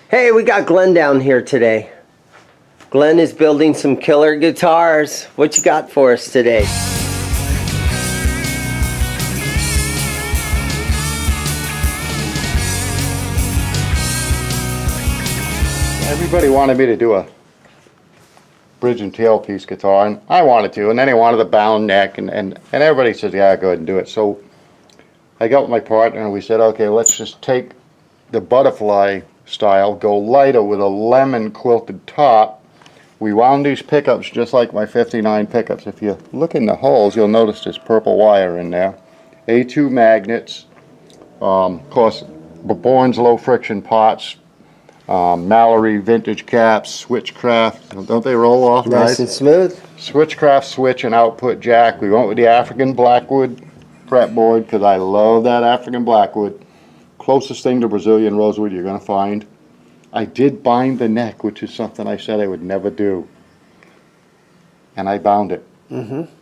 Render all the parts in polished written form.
Hey, we got Glenn down here today. Glenn is building some killer guitars. What you got for us today? Everybody wanted me to do a bridge and tailpiece guitar, and I wanted to, and then they wanted a bound neck, and everybody said, yeah, go ahead and do it. So I got with my partner and we said, okay, let's just take the butterfly style, go lighter with a lemon quilted top. We wound these pickups just like my 59 pickups. If you look in the holes, you'll notice there's purple wire in there. A2 magnets, of course, Bourne's low friction pots, Mallory vintage caps, Switchcraft. Don't they roll off Nice and smooth. Switchcraft switch and output jack. We went with the African Blackwood fretboard because I love that African Blackwood. Closest thing to Brazilian rosewood you're going to find. I did bind the neck, which is something I said I would never do. And I bound it.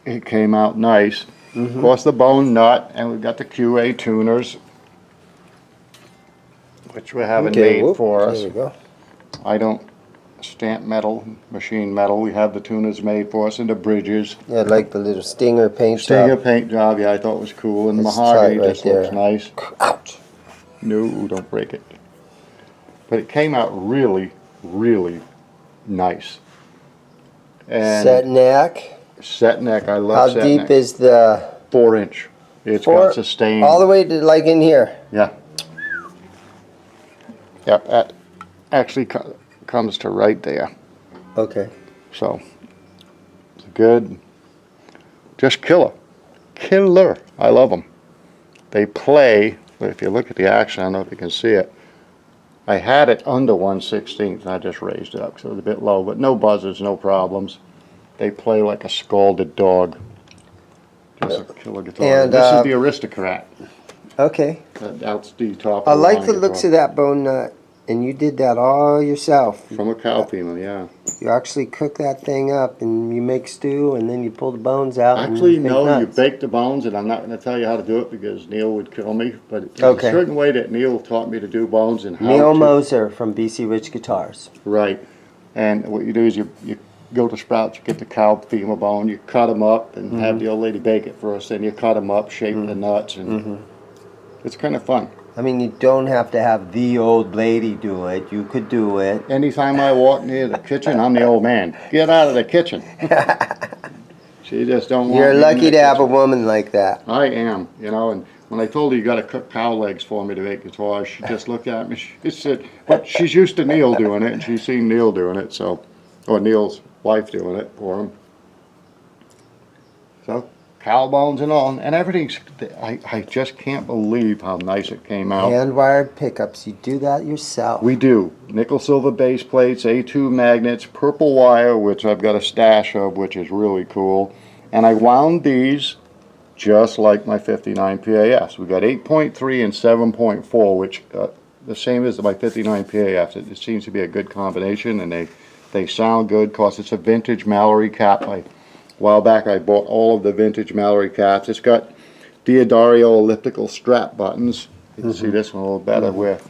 It came out nice. Of course, the bone nut, and we've got the QA tuners, which we haven't made for us. There we go. I don't stamp metal, machine metal. We have the tuners made for us and the bridges. Yeah, I like the little stinger paint Stinger job. paint job, yeah, I thought it was cool. And the It's mahogany tight right just looks there. nice. Ouch. No, don't break it. But it came out really, really nice. And Set neck. set neck, I How love set deep neck. is the 4 inch. It's got sustain. all the way to like in here? Yeah. Yep, that actually comes to right there. Okay. So, it's good. Just killer. Killer. I love them. They play, if you look at the action, I don't know if you can see it. I had it under 1/16 and I just raised it up because it was a bit low, but no buzzers, no problems. They play like a scalded dog. Just a killer guitar. And, this is the Aristocrat. Okay. That's the top I of the like line the looks guitar. of that bone nut. And you did that all yourself. From a cow female, yeah. You actually cook that thing up and you make stew and then you pull the bones out. Actually, and make no, you nuts. bake the bones, and I'm not going to tell you how to do it because Neil would kill me. But there's Okay. a certain way that Neil taught me to do bones and how Neil to. Moser from BC Rich Guitars. Right. And what you do is you go to Sprouts, you get the cow femur bone, you cut them up and have the old lady bake it for us. Then you cut them up, shape the nuts, and it's kind of fun. I mean, you don't have to have the old lady do it. You could do it. Anytime I walk near the kitchen, I'm the old man. Get out of the kitchen. She just don't want You're me in lucky the to have a kitchen. woman like that. I am, you know, and when I told her you got to cook cow legs for me to make guitars, she just looked at me. She said, but she's used to Neil doing it, and she's seen Neil doing it, so, or Neil's wife doing it for him. So, cow bones and all, and everything's, I just can't believe how nice it came out. Hand-wired pickups. You do that yourself. We do. Nickel silver base plates, A2 magnets, purple wire, which I've got a stash of, which is really cool. And I wound these just like my 59 PAFs. We got 8.3 and 7.4, which the same as my 59 PAFs. It seems to be a good combination, and they sound good. Of course, it's a vintage Mallory cap. A while back I bought all of the vintage Mallory caps. It's got Diodario elliptical strap buttons. You can see this one a little better, where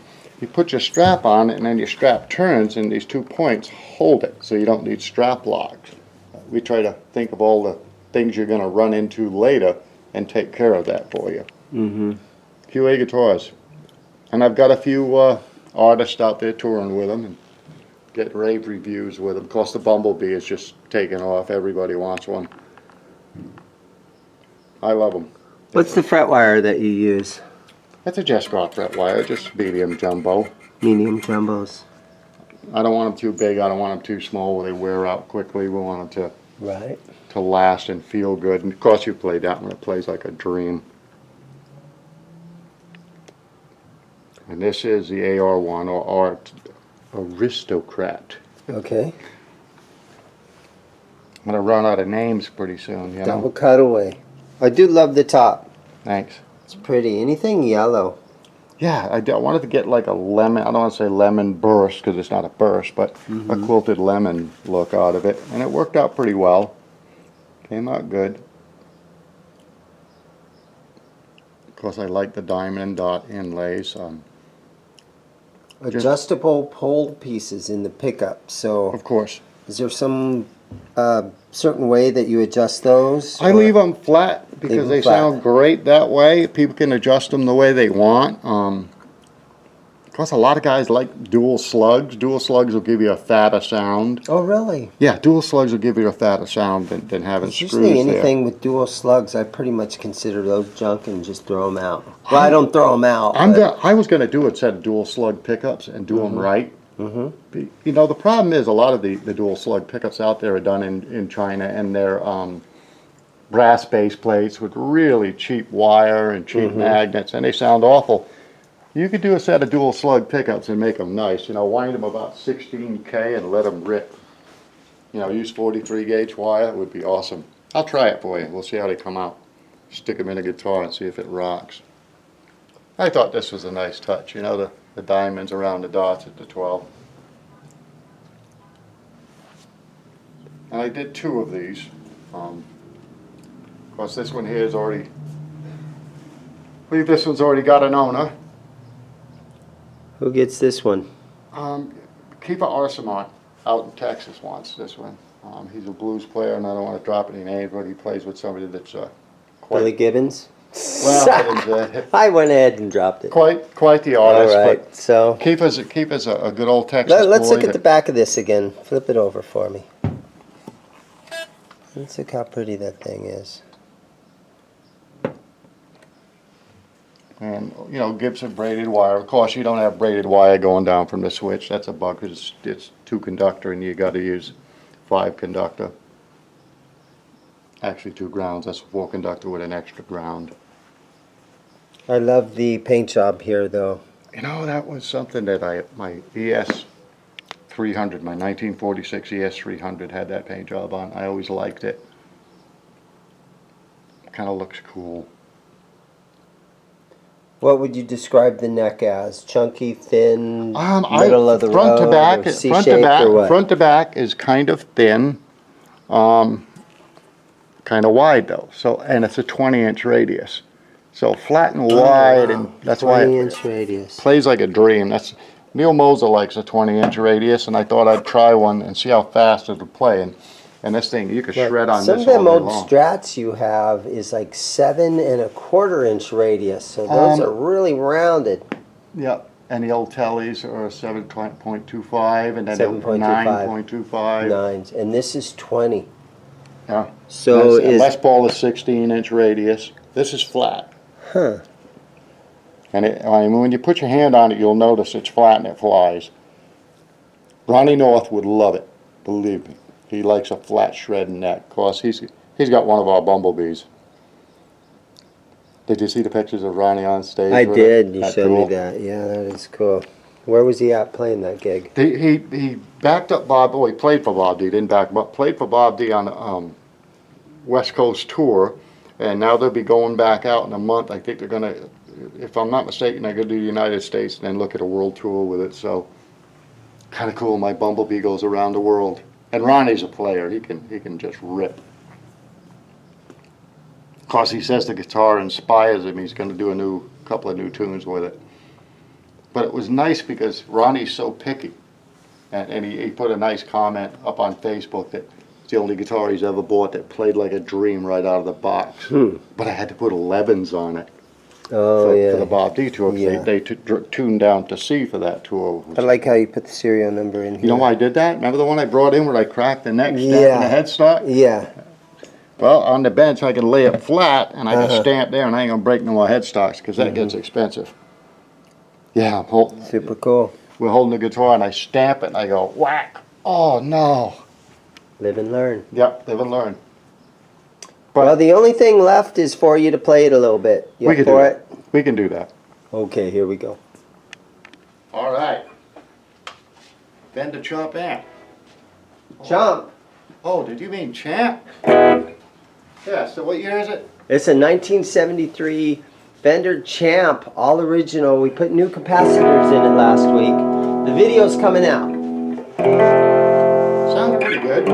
you put your strap on it and then your strap turns and these 2 points hold it, so you don't need strap locks. We try to think of all the things you're going to run into later and take care of that for you. QA guitars. And I've got a few artists out there touring with them and getting rave reviews with them. Of course, the Bumblebee is just taking off. Everybody wants one. I love them. What's the fret wire that you use? That's a Jescott fret wire, just medium jumbo. Medium jumbos. I don't want them too big. I don't want them too small where they wear out quickly. We want them Right. to last and feel good. And of course, you play that one. It plays like a dream. And this is the AR1 or Art Aristocrat. Okay. I'm going to run out of names pretty soon, you Double know. cutaway. I do love the top. Thanks. It's pretty. Anything yellow. Yeah, I wanted to get like a lemon, I don't want to say lemon burst because it's not a burst, but a quilted lemon look out of it. And it worked out pretty well. Came out good. Of course, I like the diamond and dot inlays. Adjustable pole pieces in the pickup. So Of course. is there some certain way that you adjust those? I leave them flat Leave because 'em they flat. sound great that way. People can adjust them the way they want. Of course, a lot of guys like dual slugs. Dual slugs will give you a fatter sound. Oh, really? Yeah, dual slugs will give you a fatter sound than having It's screws usually there. anything with dual slugs, I pretty much consider those junk and just throw them out. Well, I don't throw them out. I was going to do a set of dual slug pickups and do them right. Mm-hmm. You know, the problem is a lot of the dual slug pickups out there are done in China, and they're brass base plates with really cheap wire and cheap magnets, and they sound awful. You could do a set of dual slug pickups and make them nice. You know, wind them about 16K and let them rip. You know, use 43 gauge wire. It would be awesome. I'll try it for you. We'll see how they come out. Stick them in a guitar and see if it rocks. I thought this was a nice touch. You know, the diamonds around the dots at the 12. And I did 2 of these. Of course, this one here is already, I believe this one's already got an owner. Who gets this one? Keeper Arsamont out in Texas wants this one. He's a blues player, and I don't want to drop any names, but he plays with somebody that's Billy Gibbons? well, I went ahead and dropped it. quite the All artist. right, But so Keeper's a good old Texas let's boy look at the that- back of this again. Flip it over for me. Let's look how pretty that thing is. And, you know, Gibson braided wire. Of course, you don't have braided wire going down from the switch. That's a bug because it's 2 conductor and you got to use 5 conductor. Actually 2 grounds. That's 4 conductor with an extra ground. I love the paint job here, though. You know, that was something that my ES 300, my 1946 ES 300 had that paint job on. I always liked it. Kind of looks cool. What would you describe the neck as? Chunky, thin, middle of the front road, to back, or C-shaped, or what? front to back is kind of thin, kind of wide though. So, and it's a 20-inch radius. So flat and wide, and that's why 20-inch radius. plays like a dream. That's Neil Moser likes a 20-inch radius, and I thought I'd try one and see how fast it'll play. And this thing, you could shred on Some this of all them day old long. Strats you have is like 7 1/4-inch radius, so those are really rounded. Yep, and the old tellies are 7.25, and then 7.25. 9.25. Nines, and this is 20. Yeah. So And Les Paul is 16-inch radius. This is flat. Huh. And I mean, when you put your hand on it, you'll notice it's flat and it flies. Ronnie North would love it, believe me. He likes a flat shredding neck. Of course, he's got one of our bumblebees. Did you see the pictures of Ronnie on stage? I with did. it? You That showed cool? me that. Yeah, that is cool. Where was he at playing that gig? He backed up Bob. Oh, he played for Bob D. Didn't back, but played for Bob D. on the West Coast tour, and now they'll be going back out in a month. I think they're gonna, if I'm not mistaken, they're gonna do the United States and then look at a world tour with it. So kind of cool. My bumblebee goes around the world, and Ronnie's a player. He can just rip. Of course, he says the guitar inspires him. He's going to do a couple of new tunes with it. But it was nice because Ronnie's so picky. And he put a nice comment up on Facebook that it's the only guitar he's ever bought that played like a dream right out of the box. But I had to put 11s on it Oh, for yeah. the Bob D tour. 'Cause Yeah. They tuned down to C for that tour. I like how you put the serial number in here. You know why I did that? Remember the one I brought in where I cracked the neck stamp Yeah. and the headstock? Yeah. Well, on the bench I can lay it flat and I can stamp there and I ain't going to break no more headstocks because that gets expensive. Yeah, Super cool. we're holding the guitar and I stamp it and I go, whack. Oh, no. Live and learn. Yep, live and learn. Well, the only thing left is for you to play it a little bit. You We up can do for that. it? We can do that. Okay, here we go. All right. Fender Chomp amp. Chomp. Oh, did you mean champ? Yeah, so what year is it? It's a 1973 Fender Champ, all original. We put new capacitors in it last week. The video's coming out. Sounds pretty good.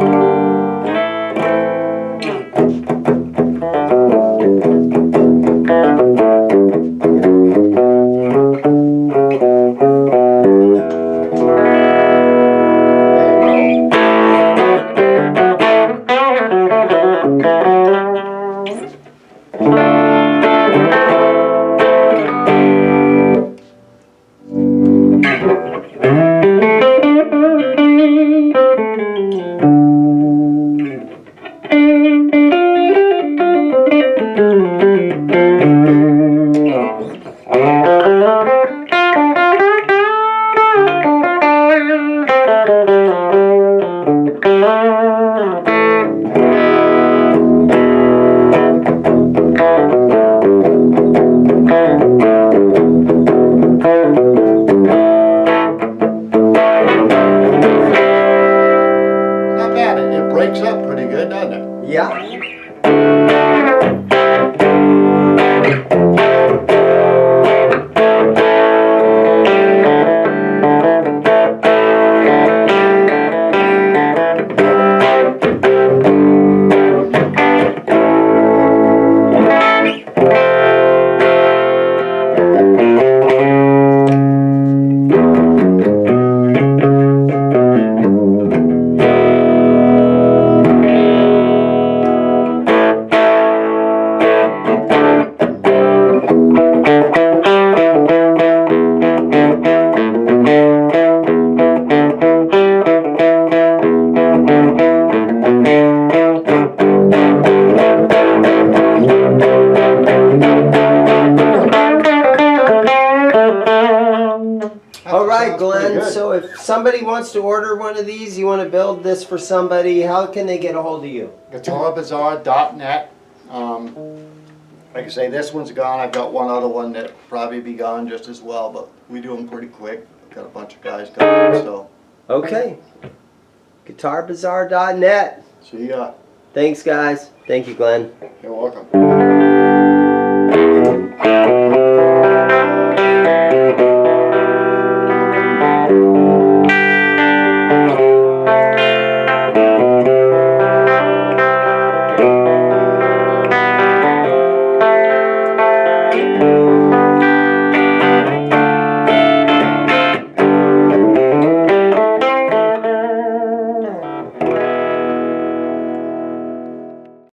Not bad. It breaks up pretty good, doesn't it? Yeah. All right, Glenn, so if somebody wants to order one of these, you want to build this for somebody, how can they get a hold of you? GuitarBazaar.net. Like I say, this one's gone. I've got one other one that probably be gone just as well, but we do them pretty quick. Got a bunch of guys coming, so. Okay. GuitarBazaar.net. See ya. Thanks, guys. Thank you, Glenn. You're welcome.